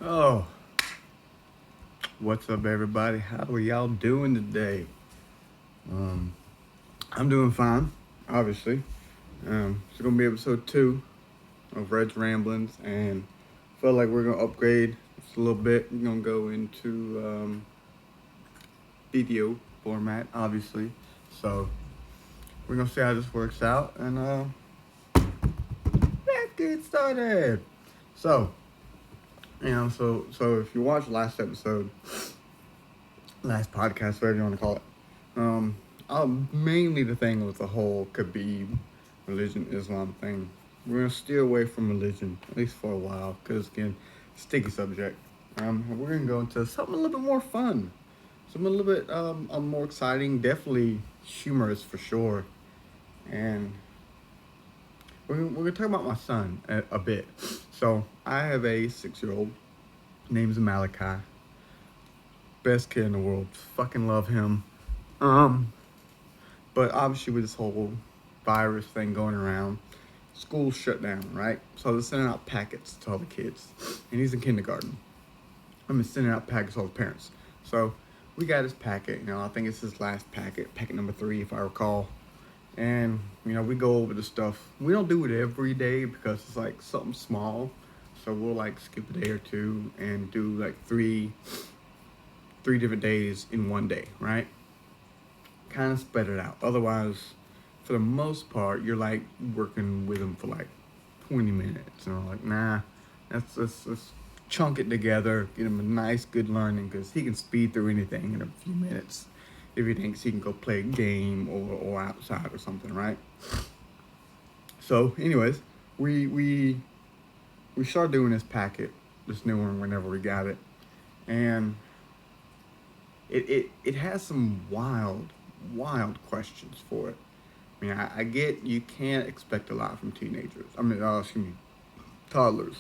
Oh, what's up, everybody? How are y'all doing today? Um, I'm doing fine, obviously. It's gonna be episode 2 of Red's Ramblings, and feel like we're gonna upgrade just a little bit. We're gonna go into video format, obviously. So we're gonna see how this works out, and let's get started. So, so if you watched last episode, last podcast, whatever you want to call it. Um, Mainly the thing with the whole Khabib religion Islam thing. We're gonna steer away from religion at least for a while, because again, sticky subject. We're gonna go into something a little bit more fun, something a little bit more exciting, definitely humorous for sure, and we're gonna talk about my son a bit. So I have a 6-year-old. Name's Malachi. Best kid in the world. Fucking love him. Um, But obviously, with this whole virus thing going around, school's shut down, right? So they're sending out packets to all the kids, and he's in kindergarten. I'm sending out packets to all the parents. So we got his packet. I think it's his last packet number 3, if I recall. And we go over the stuff. We don't do it every day because it's like something small. So we'll like skip a day or two and do like three different days in one day, right? Kind of spread it out. Otherwise, for the most part, you're like working with them for like 20 minutes. And I'm like, nah, let's chunk it together, get him a nice, good learning, because he can speed through anything in a few minutes if he thinks he can go play a game or outside or something, right? So, anyways, we started doing this packet, this new one, whenever we got it, and it has some wild questions for it. I mean, I get you can't expect a lot from teenagers. Excuse me, toddlers,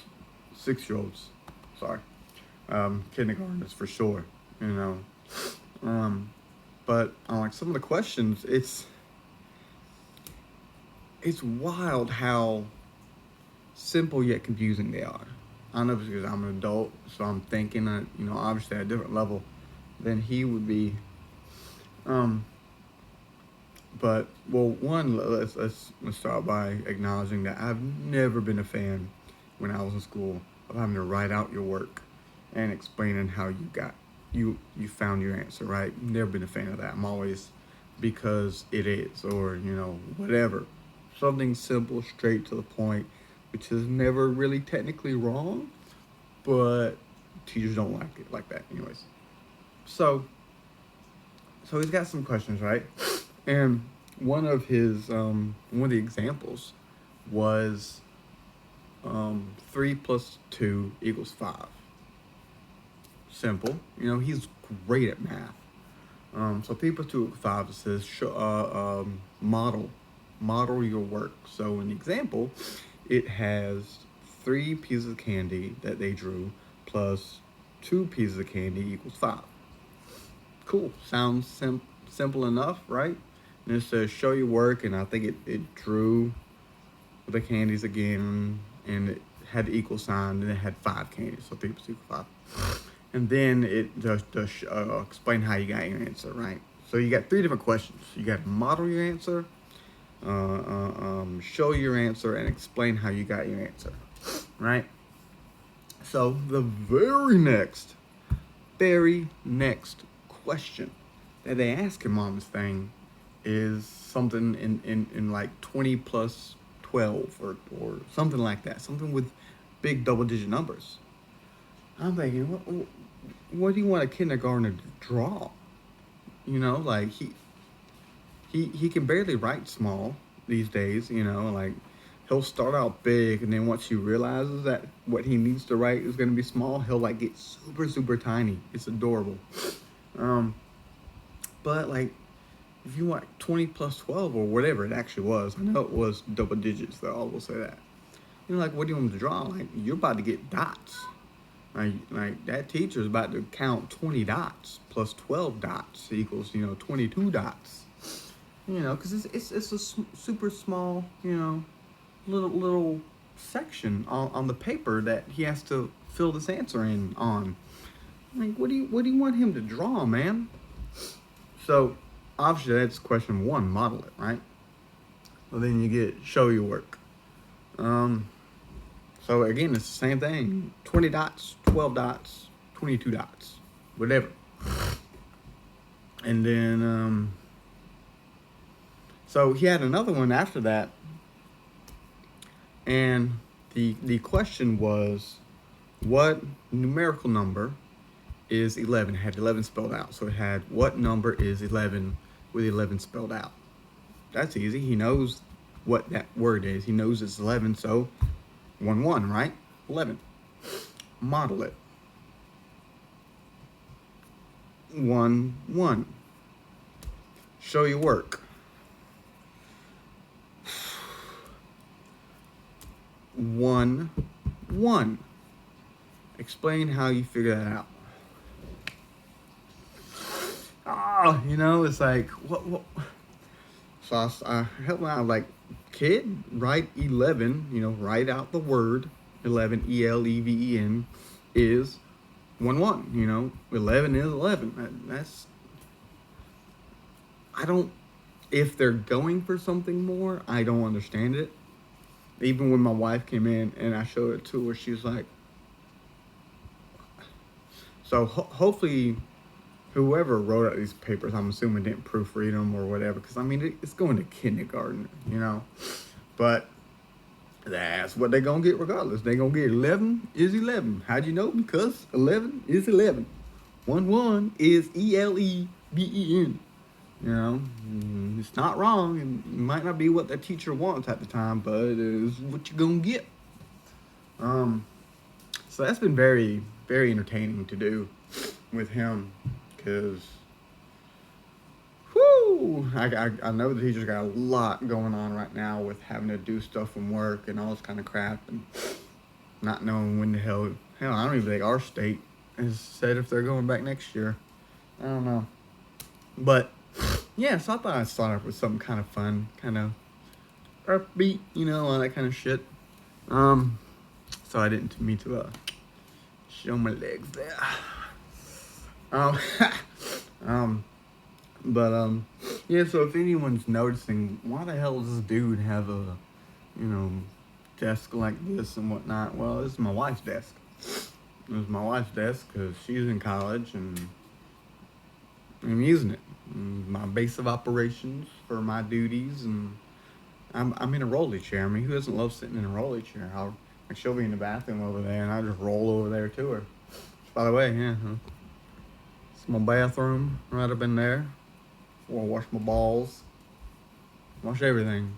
6-year-olds. Sorry, kindergartners for sure. You know, um, but like some of the questions, it's wild how simple yet confusing they are. I don't know if it's because I'm an adult, so I'm thinking that obviously at a different level than he would be. Um, But one, let's start by acknowledging that I've never been a fan when I was in school of having to write out your work and explaining how you found your answer. Right? Never been a fan of that. I'm always because it is, or whatever, something simple, straight to the point, which is never really technically wrong, but teachers don't like it like that, anyways. So he's got some questions, right? And one of the examples was 3 plus 2 equals 5. Simple. He's great at math. So 3 plus 2 equals 5. It says model your work. So in the example, it has 3 pieces of candy that they drew plus 2 pieces of candy equals 5. Cool. Sounds simple enough, right? And it says show your work, and I think it drew the candies again, and it had the equal sign, and it had 5 candies, so 3 plus 2 5. And then it just explain how you got your answer, right? So you got 3 different questions. You got to model your answer, show your answer, and explain how you got your answer, right? So the very next question that they ask him on this thing is something in like 20 plus 12 or something like that, something with big double digit numbers. I'm thinking, what do you want a kindergartner to draw? Like he can barely write small these days. Like he'll start out big, and then once he realizes that what he needs to write is going to be small, he'll like get super tiny. It's adorable. Um, but like if you want 20 plus 12 or whatever it actually was, I know it was double digits though, I will say that. Like what do you want them to draw? Like you're about to get dots. Like that teacher's about to count 20 dots plus 12 dots equals 22 dots. Because it's a super small little section on the paper that he has to fill this answer in on. Like, what do you want him to draw, man? So, obviously, that's question one. Model it, right? Well, then you get show your work. So again, it's the same thing. 20 dots, 12 dots, 22 dots, whatever. And then, so he had another one after that, and the question was, what numerical number is 11? It had 11 spelled out. So it had, what number is 11 with 11 spelled out? That's easy. He knows what that word is. He knows it's 11, so 1, 1, right? 11. Model it. 1, 1. Show your work. 1, 1. Explain how you figure that out. It's like, what? So I help him out, like, kid, write 11, write out the word 11, E-L-E-V-E-N, is 1, 1, 11 is 11. If they're going for something more, I don't understand it. Even when my wife came in and I showed it to her, she was like, so hopefully whoever wrote out these papers, I'm assuming didn't proofread them or whatever, because it's going to kindergarten, but that's what they're going to get regardless. They're going to get 11 is 11. How'd you know? Because 11 is 11. 1, 1 is E-L-E-V-E-N. It's not wrong. It might not be what the teacher wants at the time, but it is what you're going to get. So that's been very, very entertaining to do with him, because I know the teacher's got a lot going on right now with having to do stuff from work and all this kind of crap, and not knowing when the hell, I don't even think our state has said if they're going back next year. I don't know. But yeah, so I thought I'd start off with something kind of fun, kind of upbeat, all that kind of shit. So I didn't mean to show my legs there. Yeah, so if anyone's noticing, why the hell does this dude have a, desk like this and whatnot? Well, this is my wife's desk. It was my wife's desk because she's in college and I'm using it. My base of operations for my duties, and I'm in a rolly chair. I mean, who doesn't love sitting in a rolly chair? She'll be in the bathroom over there, and I just roll over there to her. By the way, it's my bathroom right up in there. Before I wash my balls, wash everything,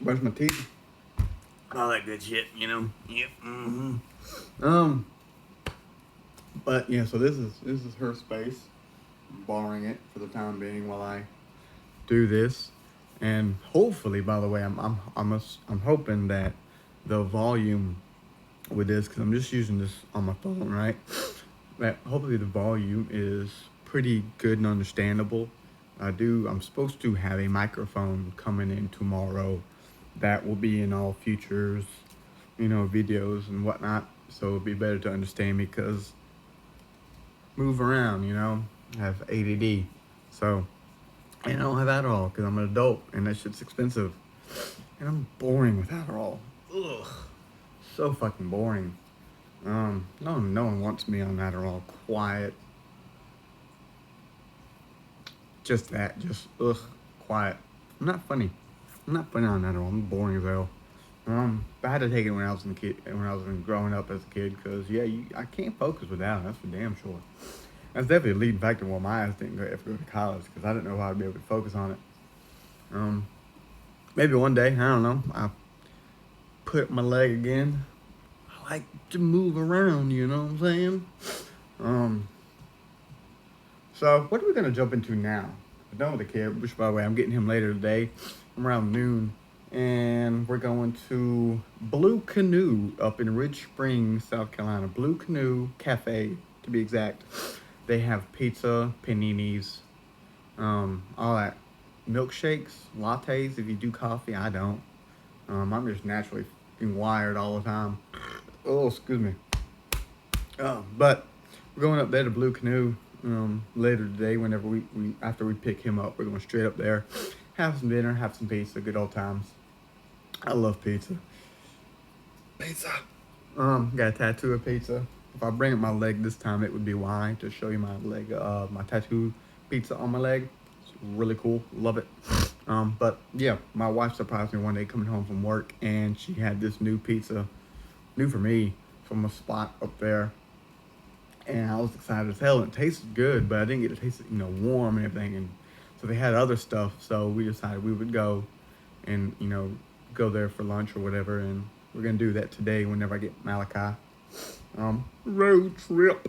brush my teeth, all that good shit, Yep. But yeah, so this is her space. I'm borrowing it for the time being while I do this, and hopefully, by the way, I'm hoping that the volume with this, because I'm just using this on my phone, right? That hopefully the volume is pretty good and understandable. I'm supposed to have a microphone coming in tomorrow that will be in all futures, videos and whatnot. So it'll be better to understand me, because move around, I have ADD. So, and I don't have Adderall because I'm an adult and that shit's expensive. And I'm boring with Adderall. Ugh. So fucking boring. No one wants me on Adderall. Quiet. Just quiet. I'm not funny on Adderall. I'm boring as hell. I had to take it when I was growing up as a kid, because I can't focus without it. That's for damn sure. That's definitely a leading factor why my ass didn't go to college, because I didn't know how to be able to focus on it. Maybe one day, I don't know, I'll put up my leg again. I like to move around, you know what I'm saying? So what are we gonna jump into now? We're done with the kid, which, by the way, I'm getting him later today, around noon, and we're going to Blue Canoe up in Ridge Springs, South Carolina. Blue Canoe Cafe, to be exact. They have pizza, paninis, all that. Milkshakes, lattes, if you do coffee. I don't. I'm just naturally fucking wired all the time. Oh, excuse me. But we're going up there to Blue Canoe later today. Whenever we after we pick him up, we're going straight up there, have some dinner, have some pizza, good old times. I love pizza. Pizza. Got a tattoo of pizza. If I bring up my leg this time, it would be why, to show you my leg, my tattoo pizza on my leg. It's really cool. Love it. But yeah, my wife surprised me one day coming home from work, and she had this new pizza, new for me, from a spot up there. And I was excited as hell. And it tasted good, but I didn't get to taste it, warm and everything. And so they had other stuff. So we decided we would go and, go there for lunch or whatever. And we're going to do that today whenever I get Malachi. Road trip.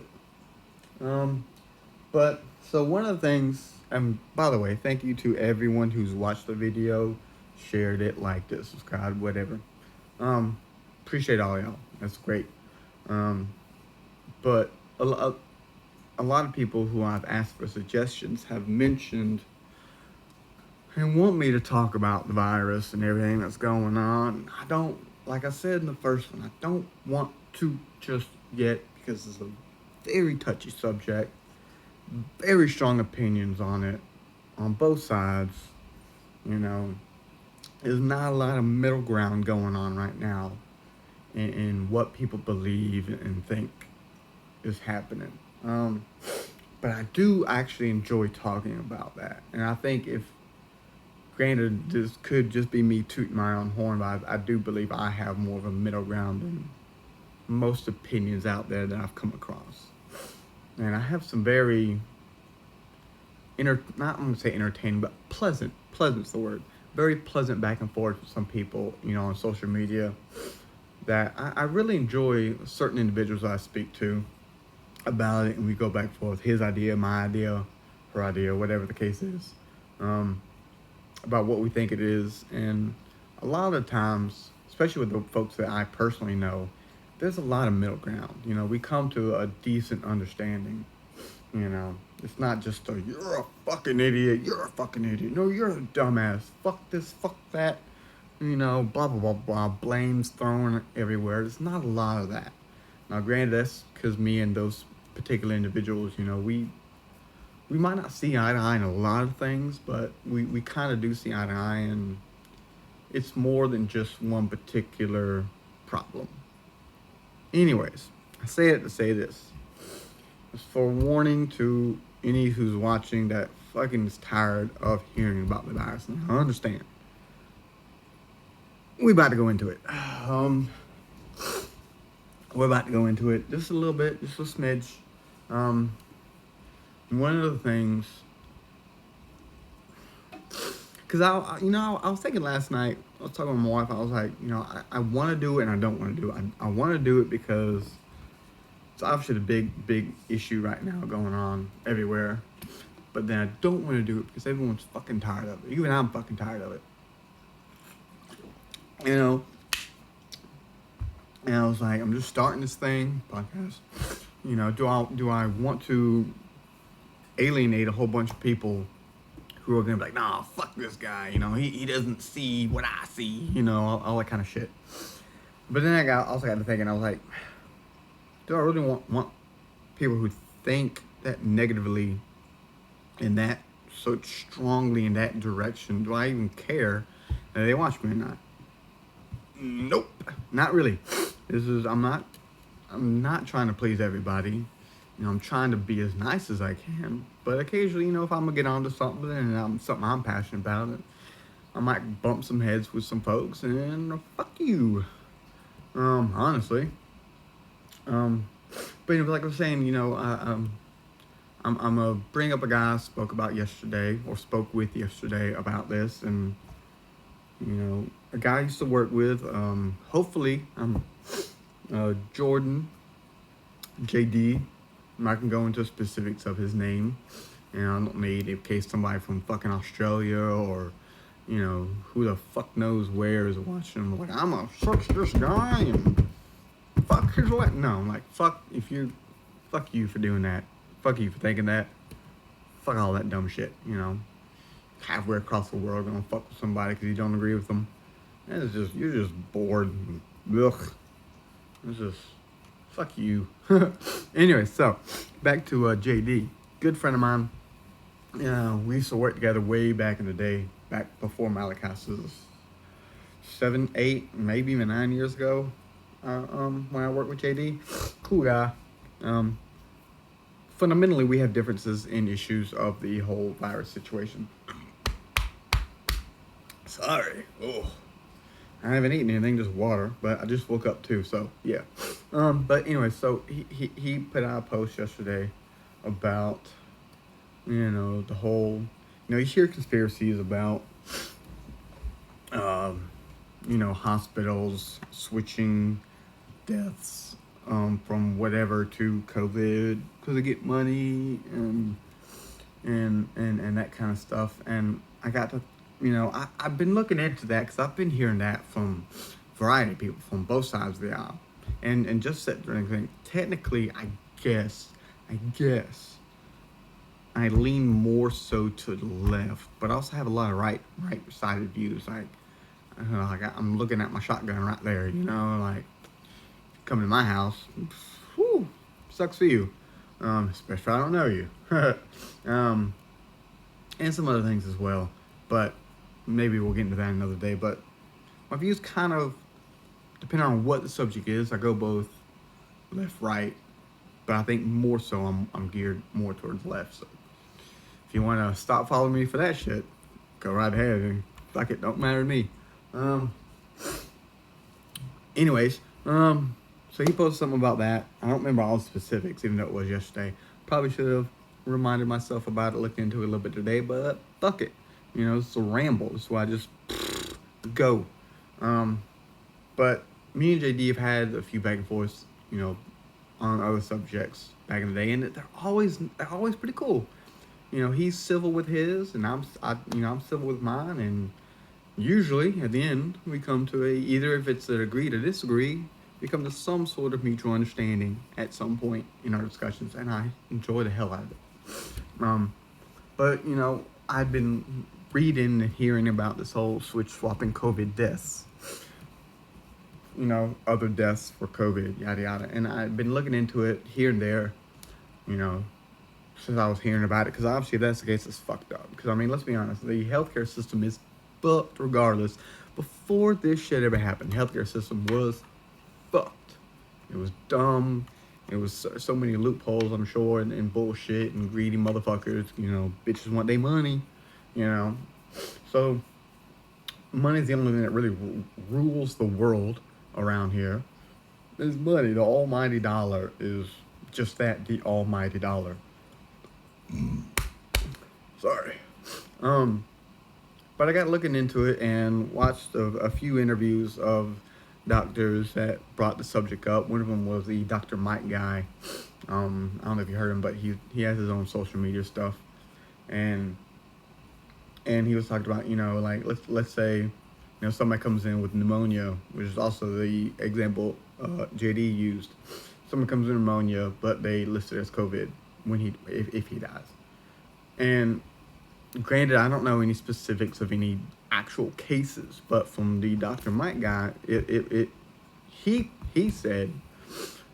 But so one of the things, and by the way, thank you to everyone who's watched the video, shared it, liked it, subscribed, whatever. Appreciate all y'all. That's great. But a lot of people who I've asked for suggestions have mentioned and want me to talk about the virus and everything that's going on. I don't, like I said in the first one, I don't want to just yet, because it's a very touchy subject, very strong opinions on it, on both sides. There's not a lot of middle ground going on right now in what people believe and think is happening. But I do actually enjoy talking about that. And I think granted, this could just be me tooting my own horn, but I do believe I have more of a middle ground than most opinions out there that I've come across. And I have some very, not I'm going to say entertaining, but pleasant's the word, very pleasant back and forth with some people, on social media, that I really enjoy certain individuals I speak to about it, and we go back and forth, his idea, my idea, her idea, whatever the case is, about what we think it is. And a lot of times, especially with the folks that I personally know, there's a lot of middle ground. We come to a decent understanding. It's not just you're a fucking idiot, you're a fucking idiot, no, you're a dumbass, fuck this, fuck that, blah, blah, blah, blah, blames thrown everywhere. There's not a lot of that. Now, granted, that's because me and those particular individuals, we might not see eye to eye in a lot of things, but we kind of do see eye to eye, and it's more than just one particular problem. Anyways, I say it to say this. It's for warning to any who's watching that fucking is tired of hearing about the virus. And I understand. We're about to go into it. We're about to go into it just a little bit, just a smidge. One of the things, because I was thinking last night, I was talking with my wife, I was like, I want to do it and I don't want to do it. I want to do it because it's obviously the big issue right now going on everywhere. But then I don't want to do it because everyone's fucking tired of it. Even I'm fucking tired of it. And I was like, I'm just starting this podcast. Do I want to alienate a whole bunch of people who are gonna be like, nah, fuck this guy, he doesn't see what I see, all that kind of shit. But then I also got to thinking, I was like, do I really want people who think that negatively in that, so strongly in that direction? Do I even care that they watch me or not? Nope, not really. I'm not trying to please everybody. I'm trying to be as nice as I can. But occasionally, if I'm gonna get onto something and something I'm passionate about, I might bump some heads with some folks and fuck you. Honestly. But like I was saying, I'm gonna bring up a guy I spoke with yesterday about this, and a guy I used to work with. Hopefully, Jordan, JD. I'm not gonna go into specifics of his name, and I don't need in case somebody from fucking Australia or who the fuck knows where is watching. I'm like, I'm gonna search this guy and fuck his leg. No, I'm like, fuck you for doing that. Fuck you for thinking that. Fuck all that dumb shit. Halfway across the world gonna fuck with somebody because you don't agree with them. And you're just bored, Ugh. This is fuck you. Anyway, so back to JD, good friend of mine. We used to work together way back in the day, back before Malachi's 7, 8, maybe even 9 years ago. When I worked with JD, cool guy. Fundamentally, we have differences in issues of the whole virus situation. Sorry. Oh. I haven't eaten anything, just water, but I just woke up too, so yeah. But anyway, so he put out a post yesterday about, the whole, you hear conspiracies about, hospitals switching deaths from whatever to COVID because they get money and that kind of stuff. And I got to, I've been looking into that because I've been hearing that from a variety of people from both sides of the aisle. And just sit there and think, technically, I guess, I lean more so to the left, but I also have a lot of right-sided views. I'm looking at my shotgun right there, like, coming to my house, whew, sucks for you, especially if I don't know you, and some other things as well, but maybe we'll get into that another day. But my views kind of, depending on what the subject is, I go both left, right, but I think more so I'm geared more towards left. So if you want to stop following me for that shit, go right ahead and fuck it, don't matter to me. Anyways, so he posted something about that. I don't remember all the specifics, even though it was yesterday. Probably should have reminded myself about it, looked into it a little bit today, but fuck it. It's a ramble, so I just go. But me and JD have had a few back and forths, on other subjects back in the day, and they're always pretty cool. He's civil with his, and I'm civil with mine, and usually at the end we come to either if it's an agree to disagree, we come to some sort of mutual understanding at some point in our discussions, and I enjoy the hell out of it. But I've been reading and hearing about this whole switch swapping COVID deaths. Other deaths for COVID, yada yada. And I've been looking into it here and there, since I was hearing about it. Because obviously, if that's the case, it's fucked up. Because, let's be honest, the healthcare system is fucked regardless. Before this shit ever happened, the healthcare system was fucked. It was dumb. It was so many loopholes, I'm sure, and bullshit and greedy motherfuckers. Bitches want their money, So, money's the only thing that really rules the world around here. Is money. The almighty dollar is just that, the almighty dollar. Sorry. But I got looking into it and watched a few interviews of doctors that brought the subject up. One of them was the Dr. Mike guy. I don't know if you heard him, but he has his own social media stuff. And he was talking about, like, let's say, somebody comes in with pneumonia, which is also the example JD used. Someone comes in with pneumonia, but they listed as COVID if he dies. And granted, I don't know any specifics of any actual cases, but from the Dr. Mike guy, he said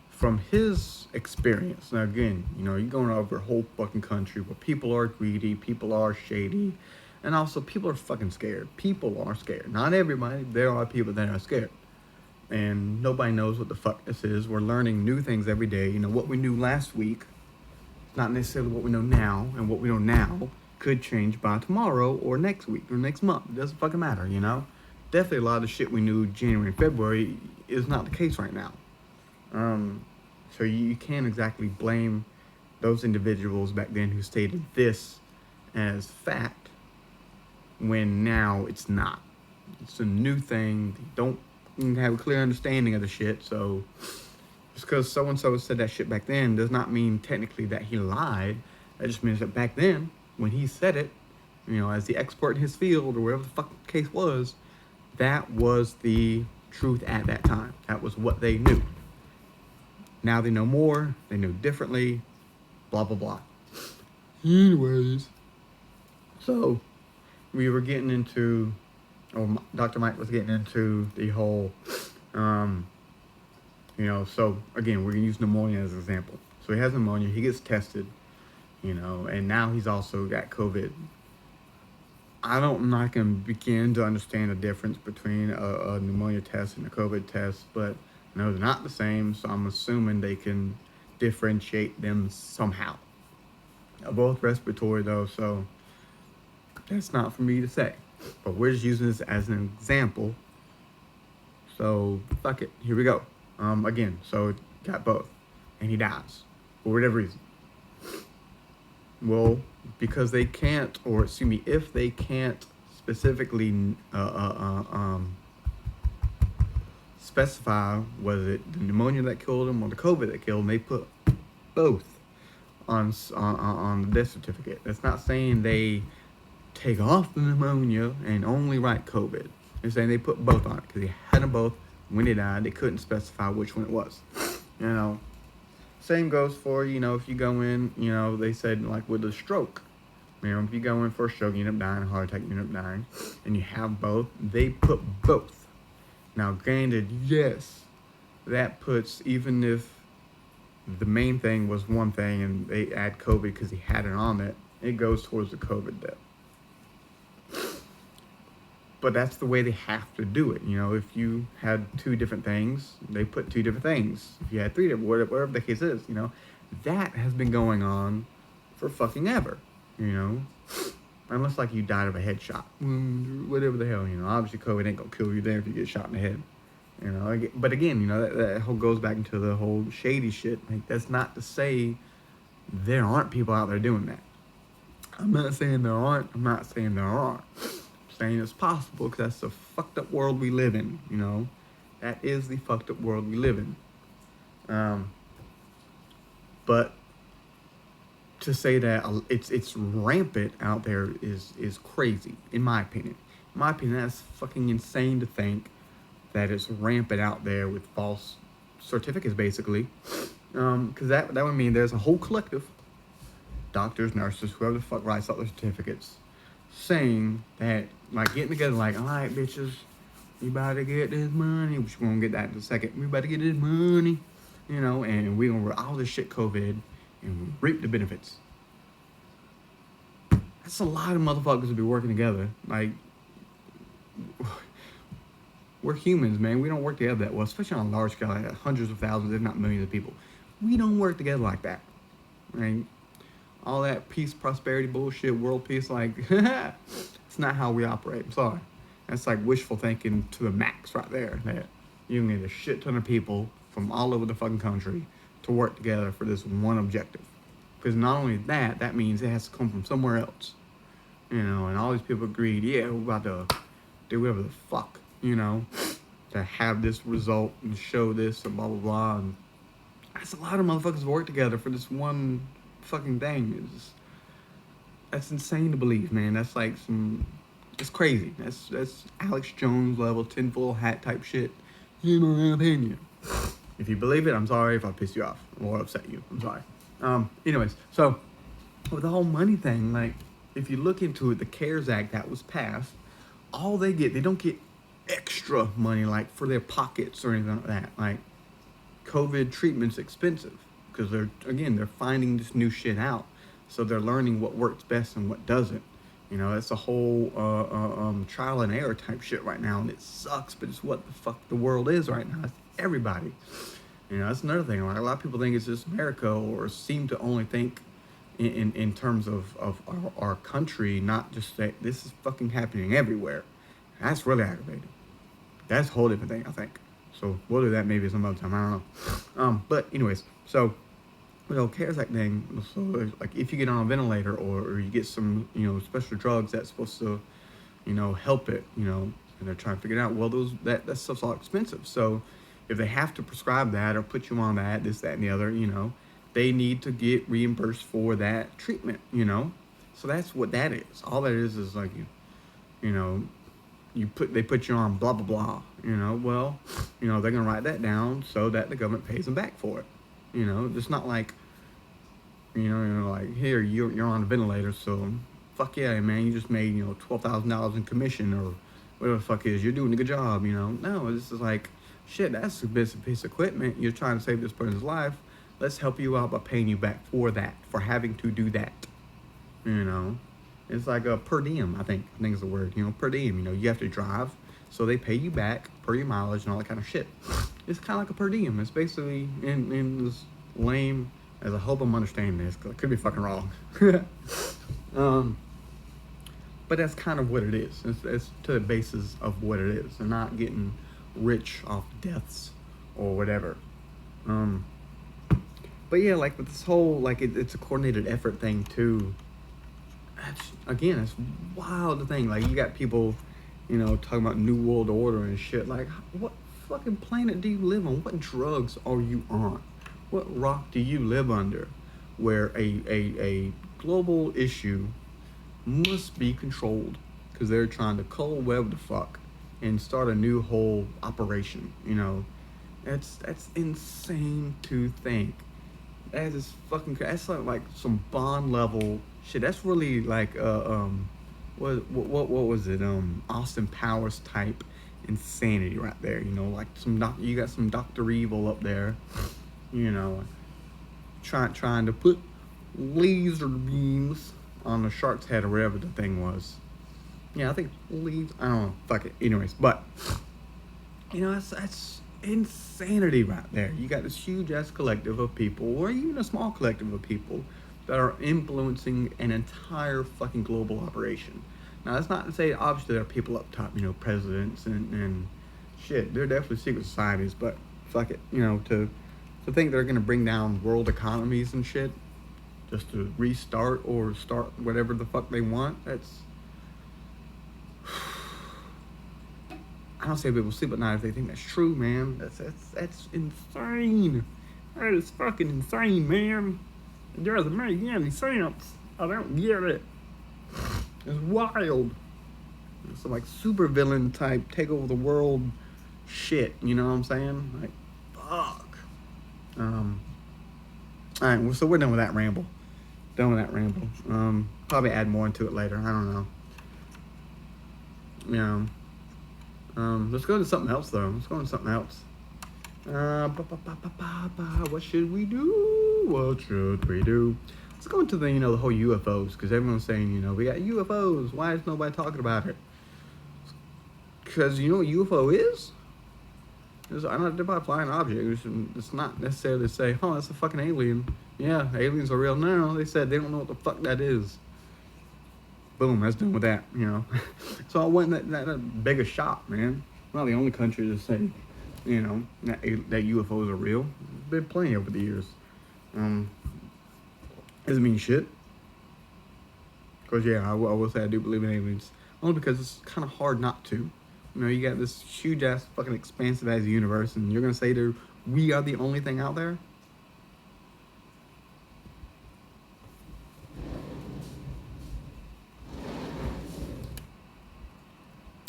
from his experience. Now again, you're going over a whole fucking country where people are greedy, people are shady, and also people are fucking scared. People are scared. Not everybody. There are people that are scared. And nobody knows what the fuck this is. We're learning new things every day. What we knew last week, not necessarily what we know now, and what we know now could change by tomorrow or next week or next month. It doesn't fucking matter, Definitely a lot of shit we knew January and February is not the case right now. So you can't exactly blame those individuals back then who stated this as fact when now it's not. It's a new thing. They don't have a clear understanding of the shit, so just because so-and-so said that shit back then does not mean technically that he lied. That just means that back then, when he said it, as the expert in his field or whatever the fuck the case was, that was the truth at that time. That was what they knew. Now they know more, they know differently, blah, blah, blah. Anyways, so we were getting into, or Dr. Mike was getting into the whole Um, so again, we're gonna use pneumonia as an example. So he has pneumonia, he gets tested, and now he's also got COVID. I'm not gonna begin to understand the difference between a pneumonia test and a COVID test, but no, they're not the same. So I'm assuming they can differentiate them somehow. They're both respiratory though, so that's not for me to say. But we're just using this as an example. So fuck it. Here we go. Again, so got both, and he dies for whatever reason. Well, because they can't, or excuse me, if they can't specifically specify was it the pneumonia that killed him or the COVID that killed him, they put both on the death certificate. That's not saying they take off the pneumonia and only write COVID. They're saying they put both on it because he had them both. When he died, they couldn't specify which one it was. Same goes for, if you go in, they said like with a stroke. If you go in for a stroke, you end up dying, a heart attack, you end up dying, and you have both, they put both. Now, granted, yes, that puts, even if the main thing was one thing and they add COVID because he had it on it goes towards the COVID death. But that's the way they have to do it. If you had two different things, they put two different things. If you had three different, whatever the case is, that has been going on for fucking ever, Unless like you died of a headshot, whatever the hell, Obviously, COVID ain't gonna kill you there if you get shot in the head, But again, that whole goes back into the whole shady shit. Like, that's not to say there aren't people out there doing that. I'm not saying there aren't. I'm not saying there aren't. Saying it's possible because that's the fucked up world we live in. That is the fucked up world we live in. But to say that it's rampant out there is crazy, in my opinion. In my opinion, that's fucking insane to think that it's rampant out there with false certificates, basically. Because that would mean there's a whole collective, doctors, nurses, whoever the fuck writes out their certificates, saying that, like, getting together like, all right, bitches, we about to get this money, which we're gonna get that in a second, we about to get this money, and we gonna all this shit COVID and reap the benefits. That's a lot of motherfuckers to be working together. Like, we're humans, man. We don't work together that well, especially on a large scale, like hundreds of thousands, if not millions of people. We don't work together like that, right? All that peace, prosperity bullshit, world peace, like, it's not how we operate. I'm sorry. That's like wishful thinking to the max right there. That you can get a shit ton of people from all over the fucking country to work together for this one objective. Because not only that means it has to come from somewhere else. And all these people agreed, yeah, we're about to do whatever the fuck, to have this result and show this and blah, blah, blah. And that's a lot of motherfuckers to work together for this one fucking thing. That's insane to believe, man. That's like it's crazy. That's Alex Jones level tinfoil hat type shit, in my opinion. If you believe it, I'm sorry if I pissed you off or upset you. I'm sorry. Anyways, so with the whole money thing, like, if you look into it, the CARES Act that was passed, all they don't get extra money like for their pockets or anything like that. Like, COVID treatment's expensive because they're finding this new shit out, so they're learning what works best and what doesn't. It's a whole trial and error type shit right now, and it sucks, but it's what the fuck the world is right now. It's everybody. That's another thing. Like, a lot of people think it's just America, or seem to only think in terms of our country, not just that this is fucking happening everywhere. That's really aggravating. That's a whole different thing, I think. So we'll do that maybe some other time. I don't know. But anyways, so with the CARES Act thing, so like if you get on a ventilator or you get some special drugs that's supposed to help it, and they're trying to figure it out. Well, that stuff's all expensive. So if they have to prescribe that or put you on that, this, that, and the other, they need to get reimbursed for that treatment. So that's what that is. All that is like they put you on blah blah blah. Well, they're gonna write that down so that the government pays them back for it. It's not like like, here you're on a ventilator, so fuck yeah, man, you just made $12,000 in commission or whatever the fuck it is. You're doing a good job. No, this is like, shit, that's a piece of equipment. You're trying to save this person's life. Let's help you out by paying you back for that, for having to do that. You know, it's like a per diem. I think is the word. You know, per diem. You know, you have to drive, so they pay you back per your mileage and all that kind of shit. It's kind of like a per diem. It's basically in as lame as I hope I'm understanding this, because I could be fucking wrong. But that's kind of what it is. It's to the basis of what it is. They're not getting rich off deaths or whatever. But yeah, like with this whole, like it's a coordinated effort thing too. It's wild to think. Like you got people, you know, talking about New World Order and shit. Like, what fucking planet do you live on? What drugs are you on? What rock do you live under? Where a global issue must be controlled because they're trying to color web the fuck and start a new whole operation. You know, that's insane to think. That is fucking. That's like some Bond level shit. That's really like what was it? Austin Powers type insanity right there. You know, like you got some Dr. Evil up there. You know, trying to put laser beams on the shark's head or whatever the thing was. Yeah, I think I don't know. Fuck it. Anyways, but you know, that's insanity right there. You got this huge ass collective of people, or even a small collective of people, that are influencing an entire fucking global operation. Now, that's not to say obviously there are people up top, you know, presidents and shit. They're definitely secret societies, but fuck it, you know, to think they're gonna bring down world economies and shit just to restart or start whatever the fuck they want. That's I don't say people sleep at night if they think that's true, man. That's insane. That is fucking insane, man. It doesn't make any sense. I don't get it. It's wild. It's some like super villain type take over the world shit. You know what I'm saying? Like, fuck. Alright, well, so we're done with that ramble. Probably add more into it later. I don't know. You know. Let's go to something else though. What should we do? Let's go into the whole UFOs, because everyone's saying, you know, we got UFOs. Why is nobody talking about it? Because you know what UFO is? It's unidentified flying object. It's not necessarily to say, oh, that's a fucking alien. Yeah, aliens are real. No, they said they don't know what the fuck that is. Boom, that's done with that, you know. So I went that bigger shot, man. We're not the only country to say, you know, that UFOs are real. There's been plenty over the years. Doesn't mean shit. Because, yeah, I will say I do believe in aliens. Only because it's kind of hard not to. You know, you got this huge-ass fucking expansive-ass universe, and you're going to say we are the only thing out there?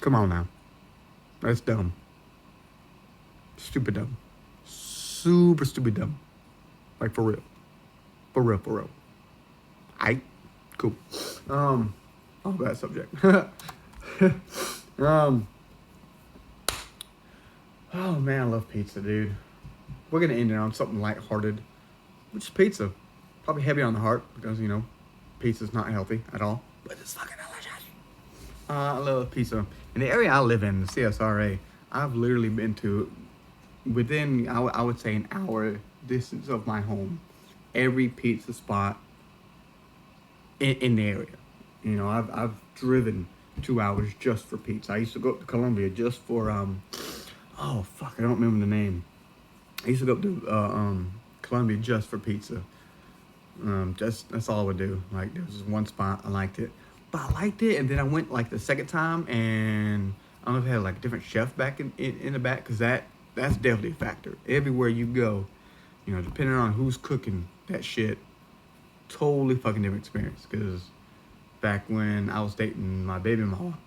Come on now. That's dumb. Stupid dumb. Super stupid dumb. Like, for real. For real. Cool. Off that subject. Oh man, I love pizza, dude. We're gonna end it on something lighthearted, which is pizza. Probably heavy on the heart because, you know, pizza's not healthy at all, but it's fucking delicious. I love pizza. In the area I live in, the CSRA, I've literally been to, within, I would say, an hour distance of my home, every pizza spot in the area. You know, I've driven 2 hours just for pizza. I used to go up to Columbia just for, oh fuck, I don't remember the name. I used to go up to Columbia just for pizza. That's all I would do. Like, there was this one spot, I liked it. But I liked it, and then I went like the second time, and I don't know if it had like a different chef back in the back, because that's definitely a factor. Everywhere you go, you know, depending on who's cooking that shit, totally fucking different experience. Because back when I was dating my baby mama,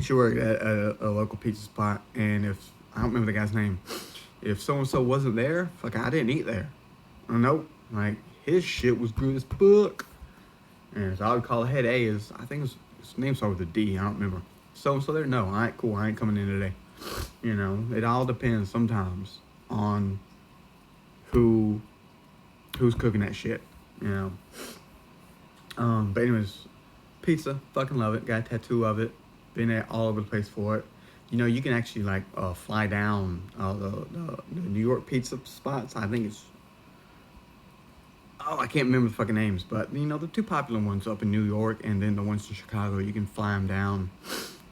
she worked at a local pizza spot, and if I don't remember the guy's name, if so and so wasn't there, fuck, I didn't eat there. Nope, like his shit was good as fuck. And so I would call ahead. I think his name started with a D. I don't remember. So there. No, all right, cool. I ain't coming in today. You know, it all depends sometimes on who's cooking that shit. You know. But anyways, pizza, fucking love it. Got a tattoo of it. Been there all over the place for it. You know, you can actually like fly down the New York pizza spots. I think it's I can't remember the fucking names, but you know the two popular ones up in New York and then the ones in Chicago. You can fly them down.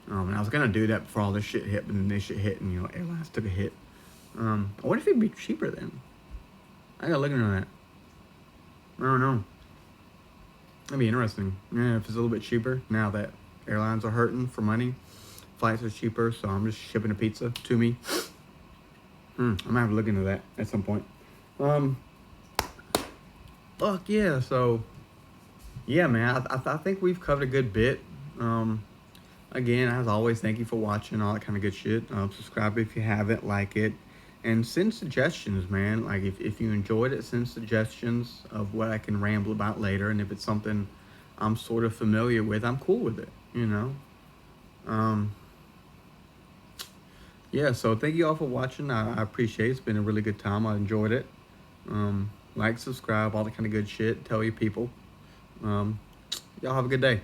And I was gonna do that before all this shit hit, but then this shit hit, and you know airlines took a hit. I wonder if it'd be cheaper then. I gotta look into that. I don't know. That'd be interesting. Yeah, if it's a little bit cheaper now that airlines are hurting for money, flights are cheaper, so I'm just shipping a pizza to me. I'm gonna have to look into that at some point. Fuck yeah. So, yeah, man, I think we've covered a good bit. Again, as always, thank you for watching, all that kind of good shit. Subscribe if you haven't, like it. And send suggestions, man. Like, if you enjoyed it, send suggestions of what I can ramble about later. And if it's something I'm sort of familiar with, I'm cool with it, you know? Yeah, so thank you all for watching. I appreciate it. It's been a really good time. I enjoyed it. Like, subscribe, all that kind of good shit. Tell your people. Y'all have a good day.